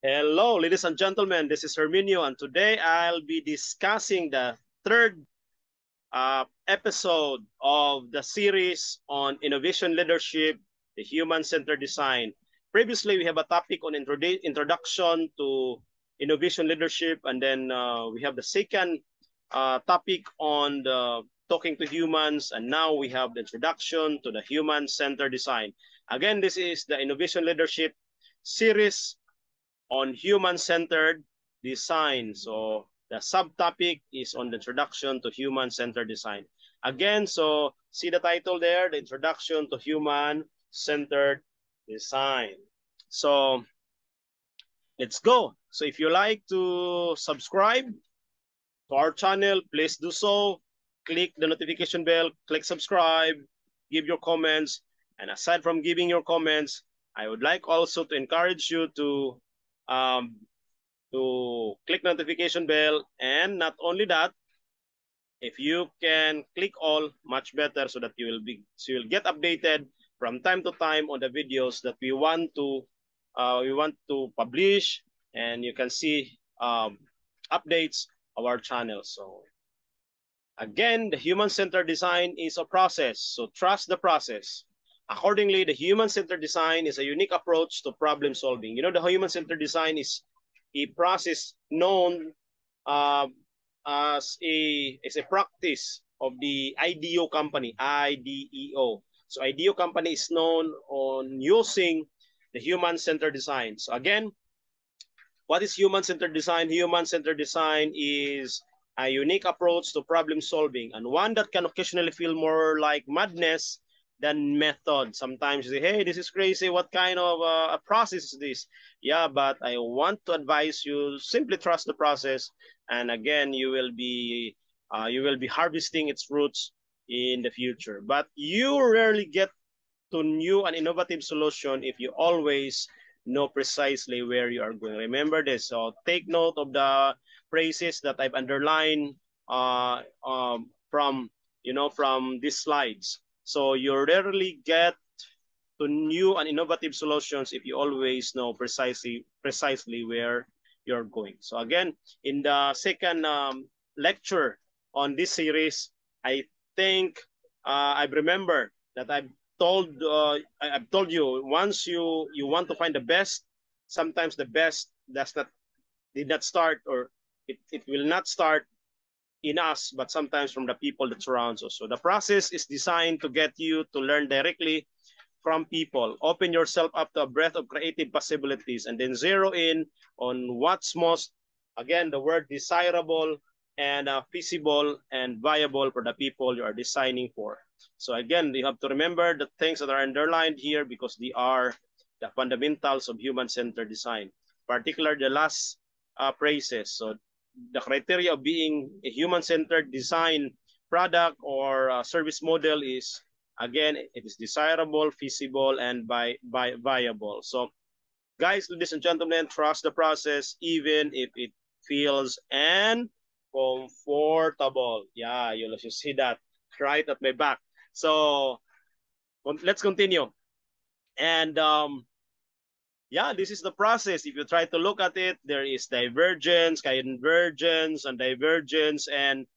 Hello, ladies and gentlemen. This is Herminio, and today I'll be discussing the third episode of the series on innovation leadership, the human-centered design. Previously, we have a topic on introduction to innovation leadership, and then we have the second topic on the talking to humans, and now we have the introduction to the human-centered design. Again, this is the innovation leadership series on human-centered design. So the subtopic is on the introduction to human-centered design. Again, so see the title there, the introduction to human-centered design. So let's go. So if you like to subscribe to our channel, please do so. Click the notification bell, click subscribe, give your comments. And aside from giving your comments, I would like also to encourage you um, to click notification bell, and not only that, if you can click all, much better, so that you'll get updated from time to time on the videos that we want to publish, and you can see updates of our channel. So again, the human-centered design is a process, so trust the process. Accordingly, the human-centered design is a unique approach to problem solving. You know, the human-centered design is a process known uh, as a practice of the IDEO company, IDEO. So IDEO company is known on using the human-centered design. So again, what is human-centered design? Human-centered design is a unique approach to problem solving, and one that can occasionally feel more like madness than method. Sometimes you say, hey, this is crazy. What kind of a process is this? Yeah, but I want to advise you, simply trust the process. And again, you will be harvesting its fruits in the future. But you rarely get to new and innovative solution if you always know precisely where you are going. Remember this. So take note of the phrases that I've underlined from from these slides. So you rarely get to new and innovative solutions if you always know precisely where you're going. So again, in the second lecture on this series, I think I remember that I've told you, once you want to find the best, sometimes the best did not start, or it will not start in us, but sometimes from the people that surrounds us. So the process is designed to get you to learn directly from people. Open yourself up to a breadth of creative possibilities, and then zero in on what's most, again, the word desirable and feasible and viable for the people you are designing for. So again, you have to remember the things that are underlined here because they are the fundamentals of human-centered design, particularly the last phrases. So the criteria of being a human-centered design product or service model is, again, it is desirable, feasible, and viable. So guys, ladies and gentlemen, trust the process even if it feels uncomfortable. Yeah, you'll see that right at my back. So let's continue. And yeah, this is the process. If you try to look at it, there is divergence, convergence, and divergence, and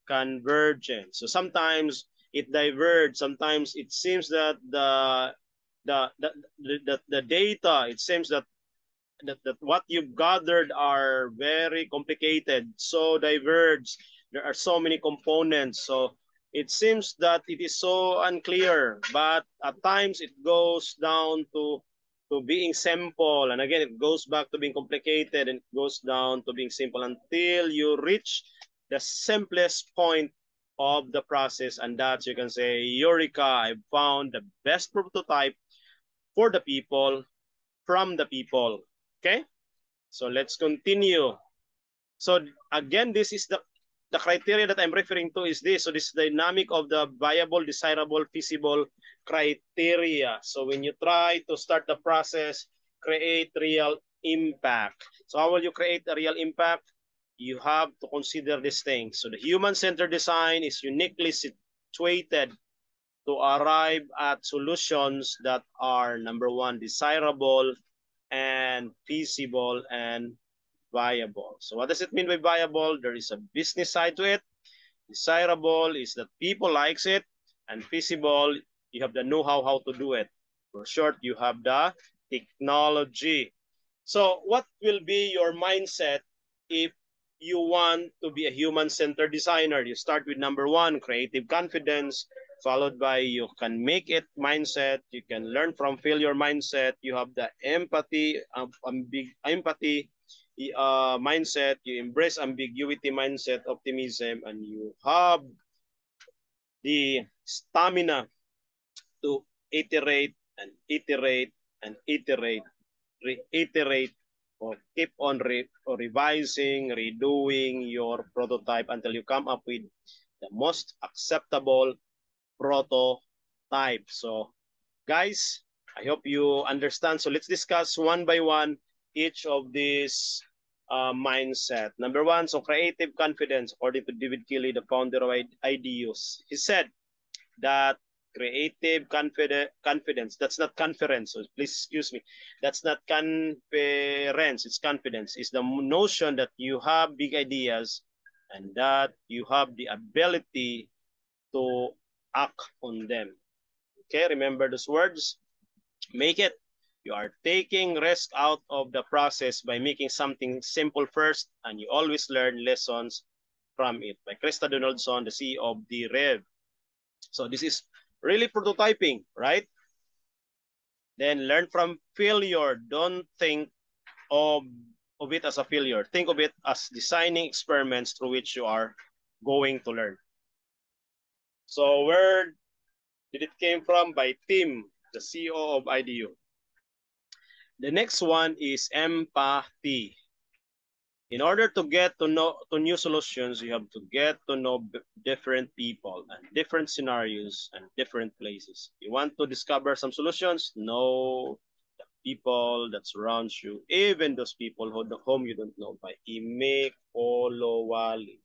convergence. So sometimes it diverges. Sometimes it seems that the data, it seems that what you've gathered are very complicated, so diverged. There are so many components. So it seems that it is so unclear, but at times it goes down to being simple. And again, it goes back to being complicated, and it goes down to being simple until you reach the simplest point of the process. And that you can say, Eureka, I found the best prototype for the people, from the people. Okay, so let's continue. So again, this is the criteria that I'm referring to is this. So this is the dynamic of the viable, desirable, feasible criteria. So when you try to start the process, create real impact. So how will you create a real impact? You have to consider these things. So the human-centered design is uniquely situated to arrive at solutions that are, number one, desirable and feasible and viable. So what does it mean by viable? There is a business side to it. Desirable is that people likes it, and feasible, you have the know-how how to do it. For short, you have the technology. So what will be your mindset if you want to be a human-centered designer? You start with number one, creative confidence, followed by you can make it mindset. You can learn from failure mindset. You have the empathy mindset. You embrace ambiguity mindset, optimism, and you have the stamina to iterate and iterate and iterate, reiterate, or keep on revising, redoing your prototype until you come up with the most acceptable prototype. So, guys, I hope you understand. So let's discuss one by one each of these mindset. Number one, so creative confidence, according to David Keeley, the founder of IDEOS. He said that creative confidence, that's not conference, so please excuse me, that's not conference, it's confidence, is the notion that you have big ideas and that you have the ability to act on them. Okay, remember those words. Make it. You are taking risk out of the process by making something simple first, and you always learn lessons from it. By Krista Donaldson, the CEO of the Rev. So this is really prototyping, right? Then learn from failure. Don't think of it as a failure. Think of it as designing experiments through which you are going to learn. So where did it came from? By Tim, the CEO of IDU. The next one is empathy. In order to get to know to new solutions, you have to get to know different people and different scenarios and different places. You want to discover some solutions? Know the people that surrounds you, even those people whom you don't know. By Ime Olowale,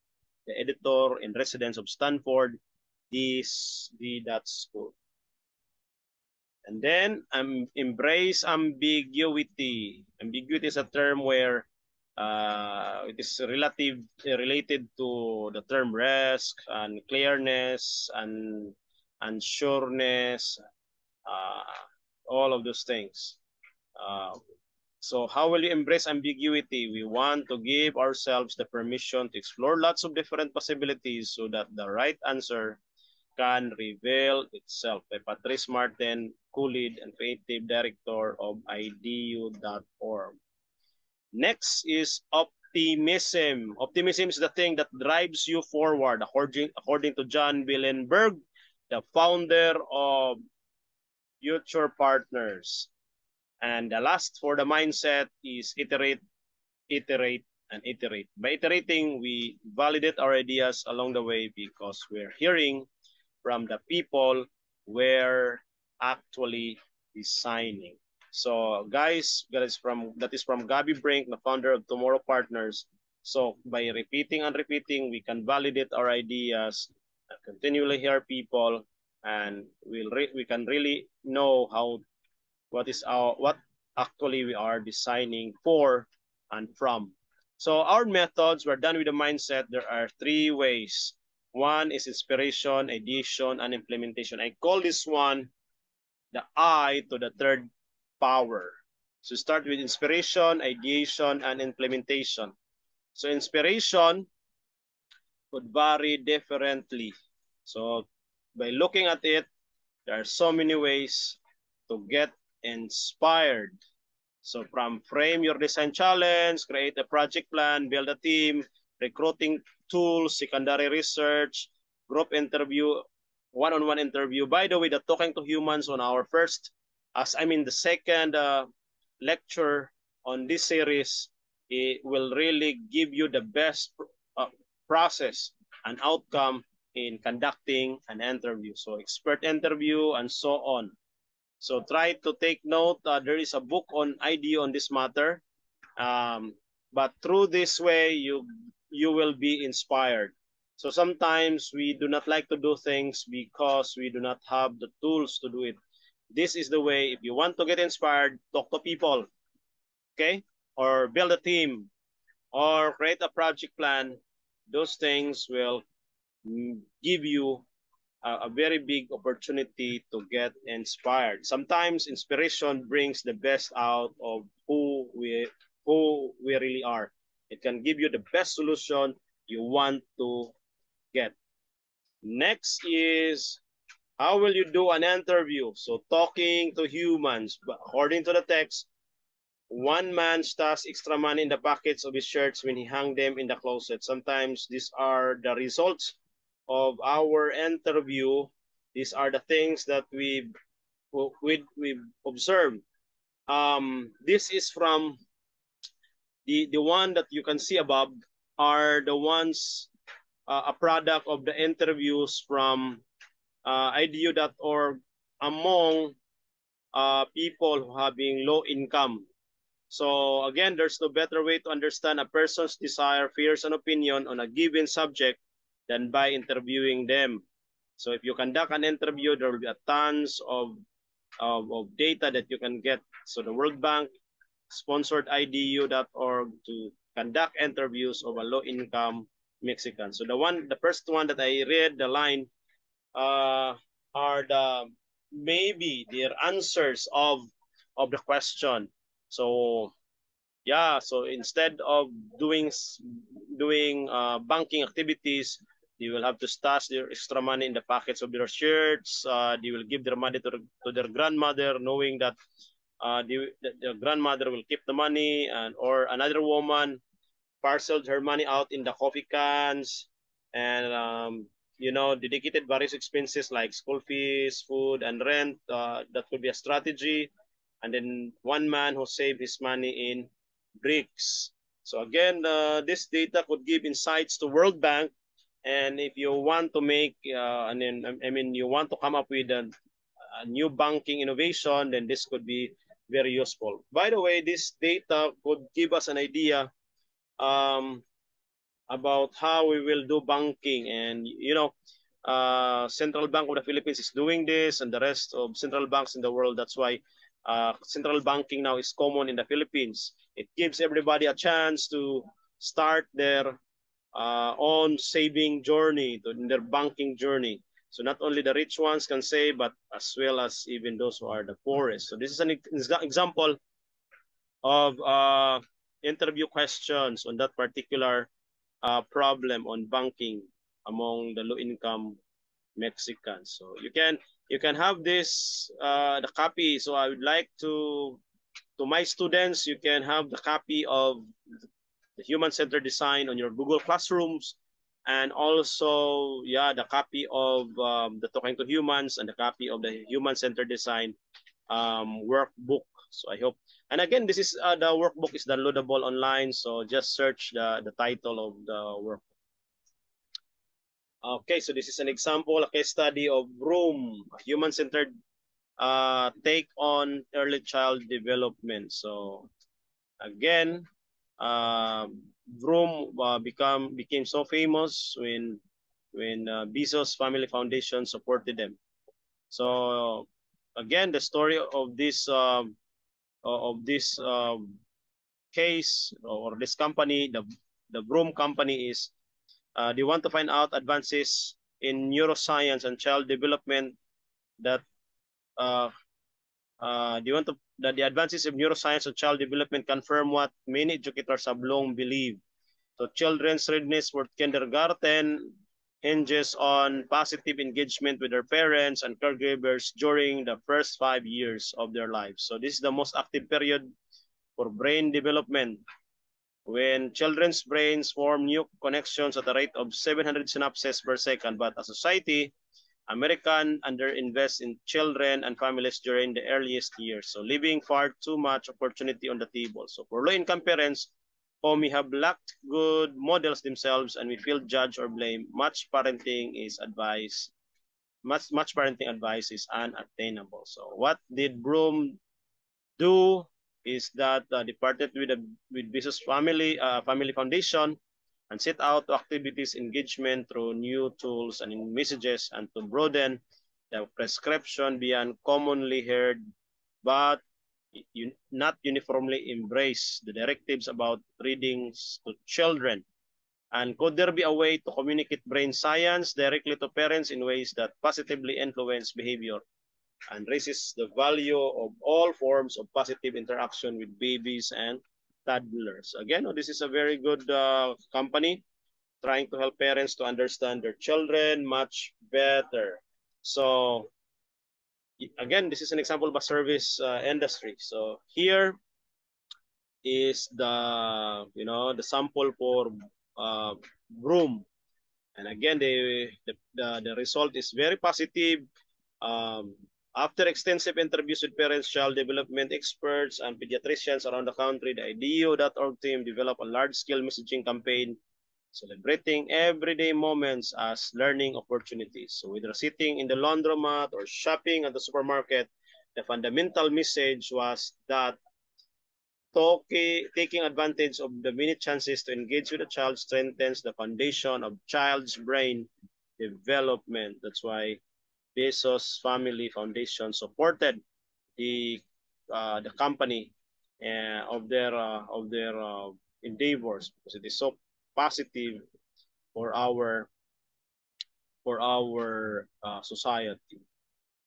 the editor in residence of Stanford, that school. And then embrace ambiguity. Ambiguity is a term where it is related to the term risk and clearness and sureness, all of those things. So how will you embrace ambiguity? We want to give ourselves the permission to explore lots of different possibilities so that the right answer can reveal itself. By Patrice Martin, co-lead and creative director of IDU.org. Next is optimism. Optimism is the thing that drives you forward, according to John Willenberg, the founder of Future Partners. And the last for the mindset is iterate, iterate, and iterate. By iterating, we validate our ideas along the way because we're hearing from the people we're actually designing. So guys, that is from Gabby Brink, the founder of Tomorrow Partners. So by repeating and repeating, we can validate our ideas, continually hear people, and we can really know what actually we are designing for and from. So our methods, we're done with the mindset. There are three ways. One is inspiration, ideation, and implementation. I call this one the I to the third power. So start with inspiration, ideation, and implementation. So inspiration could vary differently. So by looking at it, there are so many ways to get inspired. So from frame your design challenge, create a project plan, build a team, recruiting tools, secondary research, group interview, one-on-one interview. By the way, the talking to humans on our the second lecture on this series, it will really give you the best process and outcome in conducting an interview. So expert interview and so on. So try to take note. There is a book on ID on this matter. But through this way, you will be inspired. So sometimes we do not like to do things because we do not have the tools to do it. This is the way. If you want to get inspired, talk to people. okay, or build a team, or create a project plan. Those things will give you a very big opportunity to get inspired. Sometimes inspiration brings the best out of who we really are. It can give you the best solution you want to get. Next is, how will you do an interview? So talking to humans. But according to the text, one man stashed extra money in the pockets of his shirts when he hung them in the closet. Sometimes these are the results of our interview. These are the things that we've observed. This is from the one that you can see above are the ones a product of the interviews from IDU.org among people who having low income. So again, there's no better way to understand a person's desire, fears, and opinion on a given subject than by interviewing them. So if you conduct an interview, there will be a tons of data that you can get. So the World Bank sponsored IDU.org to conduct interviews of a low-income Mexican. So the first one that I read, the line are maybe their answers of the question. So yeah, so instead of doing banking activities, they will have to stash their extra money in the pockets of their shirts. They will give their money to their grandmother, knowing that the grandmother will keep the money, and or another woman parceled her money out in the coffee cans, and dedicated various expenses like school fees, food, and rent. That could be a strategy. And then one man who saved his money in bricks. So again, this data could give insights to World Bank. And if you want to make, and then I mean, you want to come up with a new banking innovation, then this could be very useful. By the way, this data could give us an idea um, about how we will do banking. And Central Bank of the Philippines is doing this, and the rest of central banks in the world. That's why central banking now is common in the Philippines. It gives everybody a chance to start their own saving journey, in their banking journey. So not only the rich ones can save, but as well as even those who are the poorest. So this is an example of interview questions on that particular problem on banking among the low-income Mexicans. So you can have this the copy. So I would like to my students, you can have the copy of the human-centered design on your Google Classrooms, and also the copy of the Talking to Humans and the copy of the human-centered design workbook. So I hope. And again, this is the workbook is downloadable online. So just search the title of the work. Okay, so this is an example, a case study of Room, a human-centered take on early child development. So again, Vroom became so famous when Bezos Family Foundation supported them. So again, the story of this case or this company, the Vroom company, is they want to find out advances in neuroscience and child development that they want to that the advances of neuroscience and child development confirm what many educators have long believed. So children's readiness for kindergarten hinges on positive engagement with their parents and caregivers during the first 5 years of their lives. So this is the most active period for brain development, when children's brains form new connections at a rate of 700 synapses per second. But as a society, American underinvest in children and families during the earliest years, so leaving far too much opportunity on the table. So for low-income parents who may have lacked good models themselves and may feel judged or blamed, much parenting advice is unattainable. So what did Broom do is that they partnered with Bezos Family Foundation and set out activities engagement through new tools and in messages, and to broaden the prescription beyond commonly heard but not uniformly embrace the directives about readings to children? And could there be a way to communicate brain science directly to parents in ways that positively influence behavior and raises the value of all forms of positive interaction with babies and toddlers? Again, this is a very good company trying to help parents to understand their children much better. So again, this is an example of a service industry. So here is the sample for uh, broom. And again, the result is very positive. Um, After extensive interviews with parents, child development experts, and pediatricians around the country, the IDEO.org team developed a large-scale messaging campaign celebrating everyday moments as learning opportunities. So whether sitting in the laundromat or shopping at the supermarket, the fundamental message was that taking advantage of the many chances to engage with a child strengthens the foundation of child's brain development. That's why Bezos Family Foundation supported the company of their endeavors, because it is so positive for our society.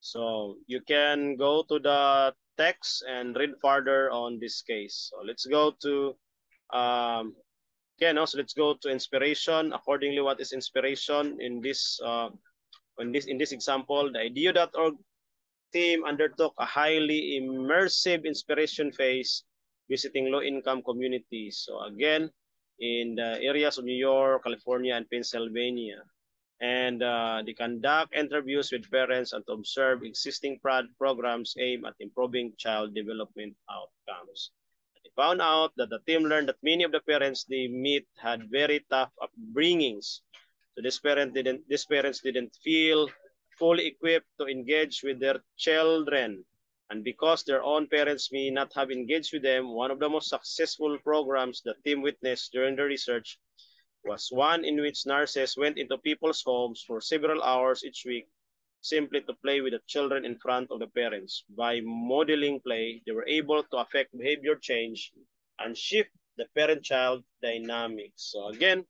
So you can go to the text and read further on this case. So let's go to so let's go to inspiration. Accordingly, what is inspiration in this example? The IDEO.org team undertook a highly immersive inspiration phase visiting low-income communities. So again, in the areas of New York, California, and Pennsylvania. And they conduct interviews with parents and to observe existing programs aimed at improving child development outcomes. They found out that the team learned that many of the parents they meet had very tough upbringings. So these parents didn't feel fully equipped to engage with their children. And because their own parents may not have engaged with them, one of the most successful programs the team witnessed during the research was one in which nurses went into people's homes for several hours each week simply to play with the children in front of the parents. By modeling play, they were able to affect behavior change and shift the parent-child dynamics. So again,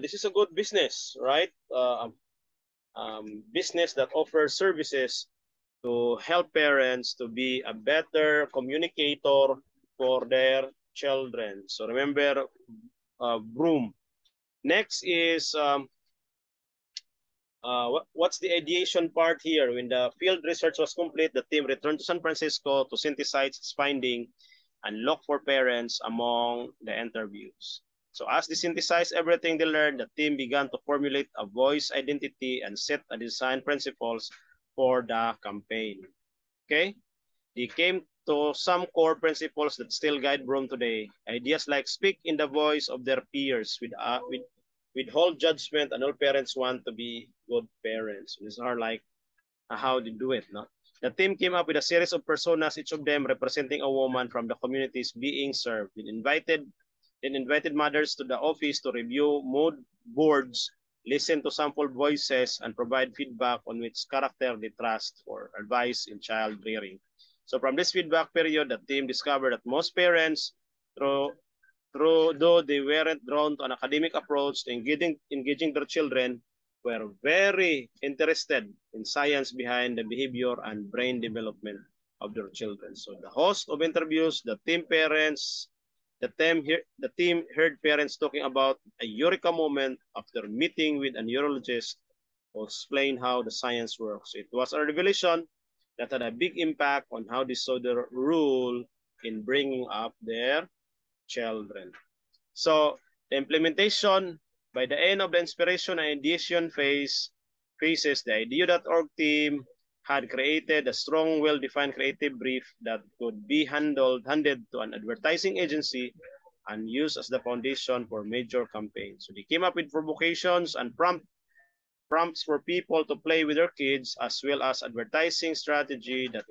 this is a good business, right? Business that offers services to help parents to be a better communicator for their children. So remember, broom. Next is what's the ideation part here? When the field research was complete, the team returned to San Francisco to synthesize its finding and look for parents among the interviews. So as they synthesized everything they learned, the team began to formulate a voice identity and set a design principles for the campaign. Okay? They came to some core principles that still guide Broom today. Ideas like speak in the voice of their peers withhold judgment, and all parents want to be good parents. These are like how they do it. No? The team came up with a series of personas, each of them representing a woman from the communities being served. They invited mothers to the office to review mood boards, listen to sample voices, and provide feedback on which character they trust for advice in child rearing. So from this feedback period, the team discovered that most parents, through though they weren't drawn to an academic approach to engaging their children, were very interested in science behind the behavior and brain development of their children. So the host of interviews, the team heard parents talking about a eureka moment after meeting with a neurologist who explained how the science works. It was a revelation that had a big impact on how they saw their role in bringing up their children. So the implementation, by the end of the inspiration and ideation phases, the IDEO.org team had created a strong, well-defined creative brief that could be handed to an advertising agency and used as the foundation for major campaigns. So they came up with provocations and prompts for people to play with their kids, as well as advertising strategy that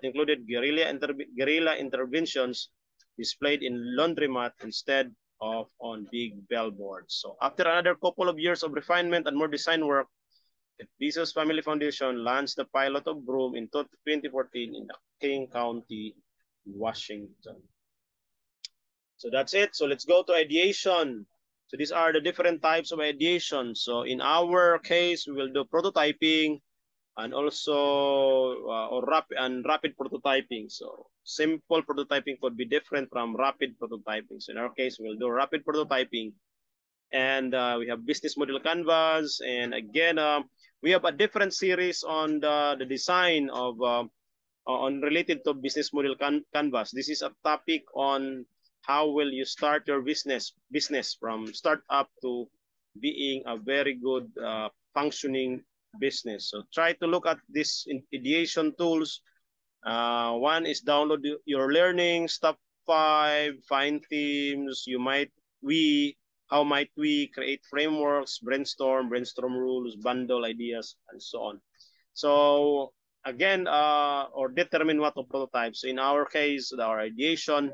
included guerrilla interventions displayed in laundromat instead of on big billboards. So after another couple of years of refinement and more design work, Bezos Family Foundation launched the pilot of Broom in 2014 in King County, Washington. So that's it. So let's go to ideation. So these are the different types of ideation. So in our case, we will do prototyping and also rapid prototyping. So simple prototyping could be different from rapid prototyping. So in our case, we'll do rapid prototyping. And we have business model canvas. And again, we have a different series on the design of on related to business model canvas. This is a topic on how will you start your business from startup to being a very good functioning business. So try to look at this ideation tools. One is download your learning, step 5, find themes. How might we create frameworks, brainstorm rules, bundle ideas, and so on. So again, or determine what to prototype. So in our case, our ideation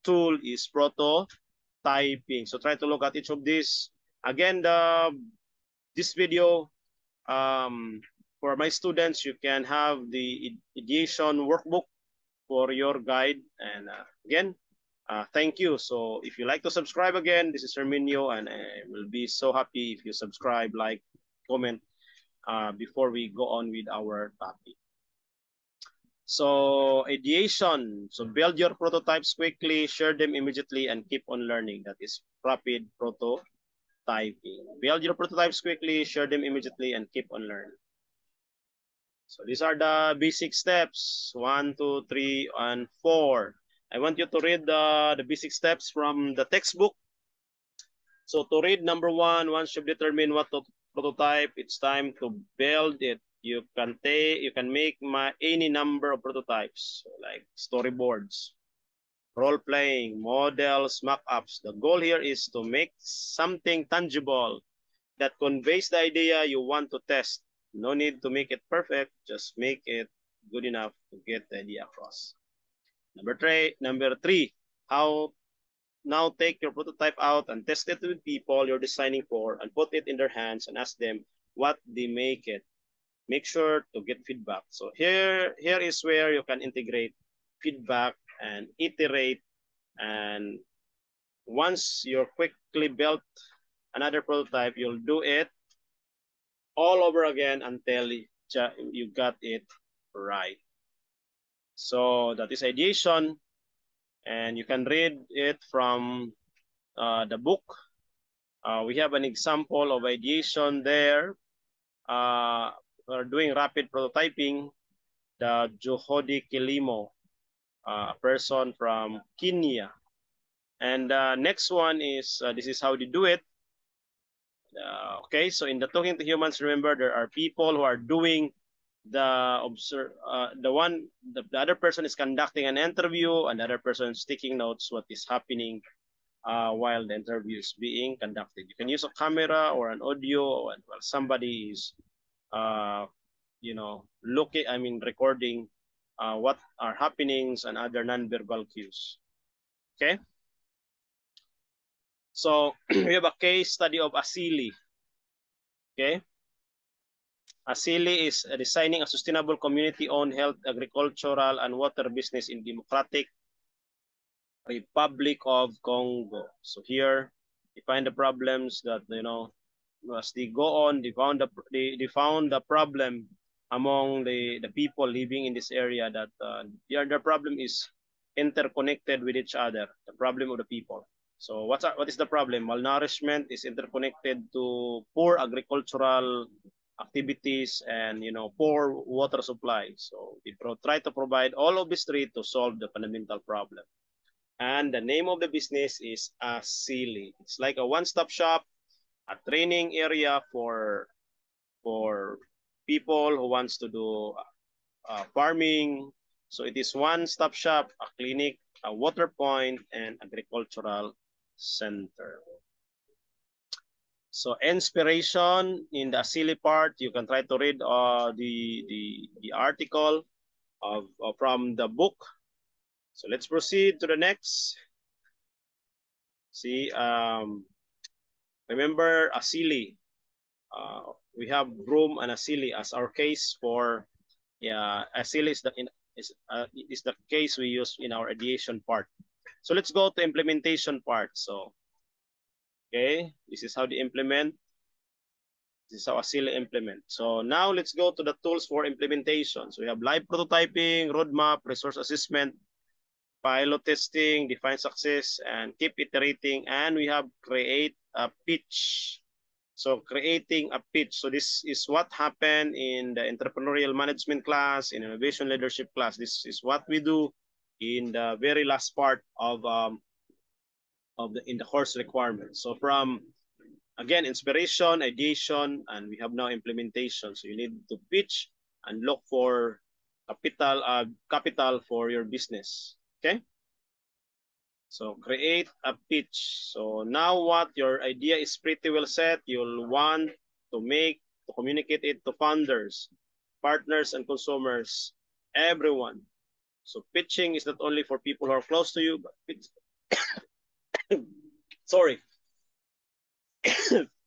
tool is prototyping. So try to look at each of these. Again, this video, for my students, you can have the ideation workbook for your guide. And again, thank you. So if you like to subscribe again, this is Herminio, and I will be so happy if you subscribe, like, comment before we go on with our topic. So ideation. So build your prototypes quickly, share them immediately, and keep on learning. That is rapid prototyping. Build your prototypes quickly, share them immediately, and keep on learning. So these are the basic steps, 1, 2, 3, and 4. I want you to read the basic steps from the textbook. So to read number 1, once you've determined what to prototype, it's time to build it. You can make any number of prototypes, like storyboards, role-playing, models, mock-ups. The goal here is to make something tangible that conveys the idea you want to test. No need to make it perfect, just make it good enough to get the idea across. Number three, how now take your prototype out and test it with people you're designing for and put it in their hands and ask them what they make it. Make sure to get feedback. So here is where you can integrate feedback and iterate. And once you're quickly built another prototype, you'll do it all over again until you got it right. So that is ideation, and you can read it from the book. We have an example of ideation there. We're doing rapid prototyping. The Juhodi Kilimo, a person from Kenya. And next one is, this is how they do it. Okay, so in the Talking to Humans, remember there are people who are doing the other person is conducting an interview, and the other person is taking notes what is happening while the interview is being conducted. You can use a camera or an audio while somebody is recording what are happenings and other non-verbal cues. Okay. So we have a case study of Asili. Okay. Asili is designing a sustainable community-owned health, agricultural, and water business in Democratic Republic of Congo. So here, you find the problems that, as they go on, they found the problem among the people living in this area, that the problem is interconnected with each other, the problem of the people. So what is the problem? Malnourishment is interconnected to poor agricultural activities and poor water supply. So we try to provide all of these three to solve the fundamental problem. And the name of the business is Asili. It's like a one-stop shop, a training area for people who wants to do farming. So it is one-stop shop, a clinic, a water point, and agricultural center. So inspiration in the Asili part, you can try to read the article from the book. So let's proceed to the next. See, remember Asili. we have Broom and Asili as our case for, yeah, Asili is the case we use in our ideation part. So let's go to implementation part. So, okay, this is how they implement. This is how Asili implement. So now let's go to the tools for implementation. So we have live prototyping, roadmap, resource assessment, pilot testing, define success, and keep iterating. And we have create a pitch. So creating a pitch. So this is what happened in the entrepreneurial management class, in innovation leadership class. This is what we do in the very last part of in the course requirements. So from, again, inspiration, ideation, and we have now implementation. So you need to pitch and look for capital for your business. Okay. So create a pitch. So now what your idea is pretty well set. You'll want to communicate it to founders, partners, and consumers, everyone. So pitching is not only for people who are close to you, but sorry,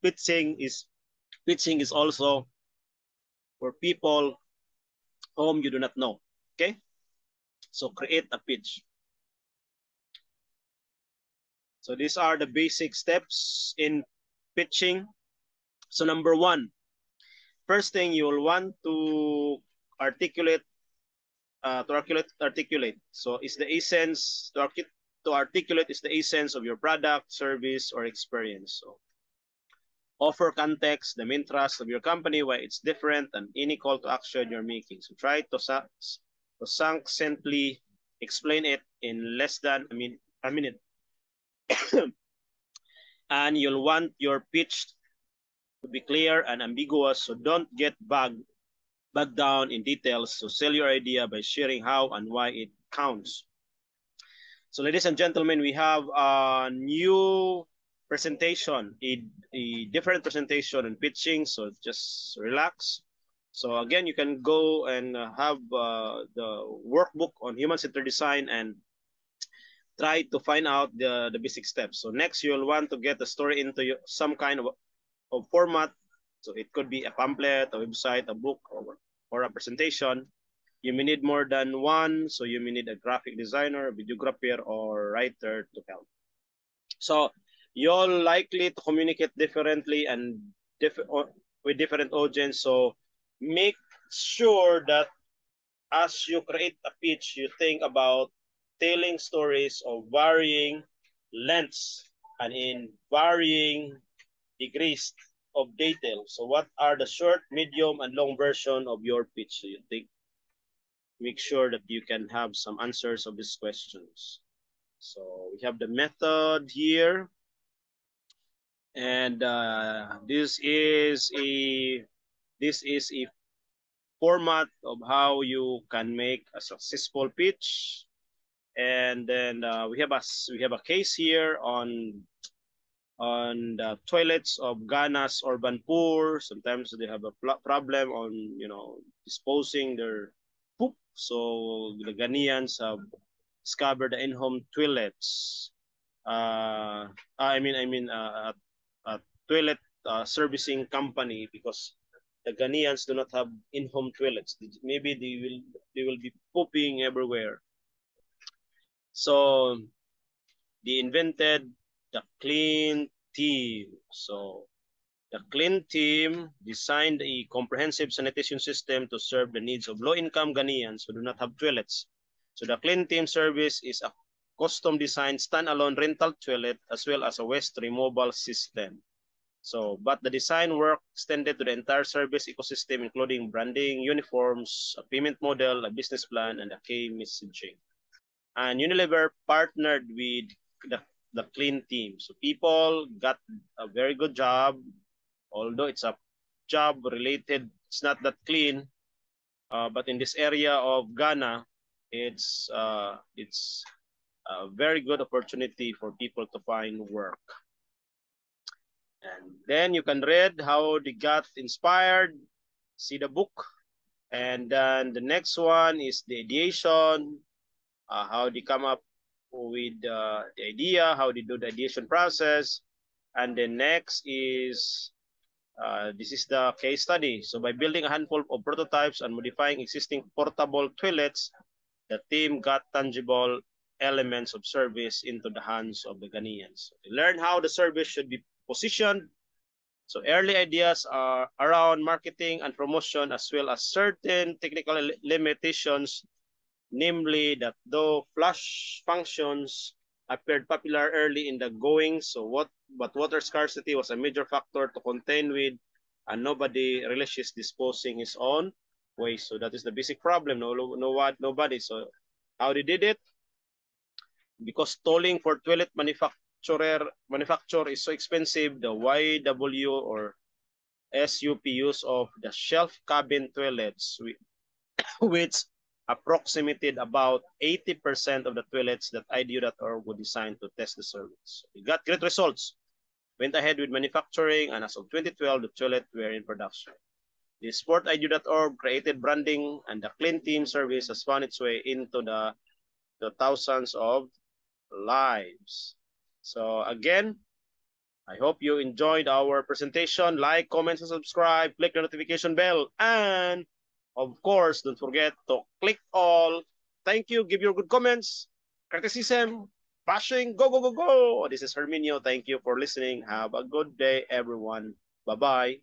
pitching is also for people whom you do not know. Okay, so create a pitch. So these are the basic steps in pitching. So number one, first thing you will want to articulate. So is the essence to articulate is the essence of your product, service, or experience. So offer context, the main thrust of your company, why it's different, and any call to action you're making. So try to succinctly explain it in less than a minute. And you'll want your pitch to be clear and ambiguous, so don't get bogged down in details. So sell your idea by sharing how and why it counts. So ladies and gentlemen, we have a new presentation, a different presentation and pitching, so just relax. So again, you can go and have the workbook on human-centered design and try to find out the basic steps. So next, you'll want to get the story into some kind of format. So it could be a pamphlet, a website, a book, or a presentation. You may need more than one, so you may need a graphic designer, a videographer, or writer to help. So you're likely to communicate differently and with different audience. So make sure that as you create a pitch, you think about telling stories of varying lengths and in varying degrees of detail. So what are the short, medium, and long version of your pitch? So you think, make sure that you can have some answers of these questions. So we have the method here. And this is a format of how you can make a successful pitch. And then we have a case here on the toilets of Ghana's urban poor. Sometimes they have a problem on disposing their poop. So the Ghanaians have discovered the in-home toilets. A toilet servicing company, because the Ghanaians do not have in-home toilets. Maybe they will be pooping everywhere. So they invented the Clean Team. So the Clean Team designed a comprehensive sanitation system to serve the needs of low-income Ghanaians who do not have toilets. So the Clean Team service is a custom-designed standalone rental toilet as well as a waste removal system. So, but the design work extended to the entire service ecosystem, including branding, uniforms, a payment model, a business plan, and a key messaging. And Unilever partnered with the Clean Team. So people got a very good job, although it's a job related, it's not that clean. But in this area of Ghana, it's a very good opportunity for people to find work. And then you can read how they got inspired, see the book. And then the next one is the ideation, how they come up with the idea, how they do the ideation process. And the next is This is the case study. So by building a handful of prototypes and modifying existing portable toilets, the team got tangible elements of service into the hands of the Ghanaians. So they learned how the service should be positioned. So early ideas are around marketing and promotion, as well as certain technical limitations, namely that though flush functions appeared popular early in the going, but water scarcity was a major factor to contend with, and nobody relishes disposing his own waste. So that is the basic problem. Nobody. So how they did it? Because tolling for toilet manufacture is so expensive, the YW or SUP use of the shelf cabin toilets, which approximated about 80% of the toilets that IDU.org would design to test the service. We got great results. Went ahead with manufacturing, and as of 2012, the toilet were in production. The Sport IDU.org created branding, and the Clean Team service has found its way into the thousands of lives. So again, I hope you enjoyed our presentation. Like, comment, and subscribe. Click the notification bell. And of course, don't forget to click all. Thank you. Give your good comments, criticism, bashing. Go, go, go, go. This is Herminio. Thank you for listening. Have a good day, everyone. Bye-bye.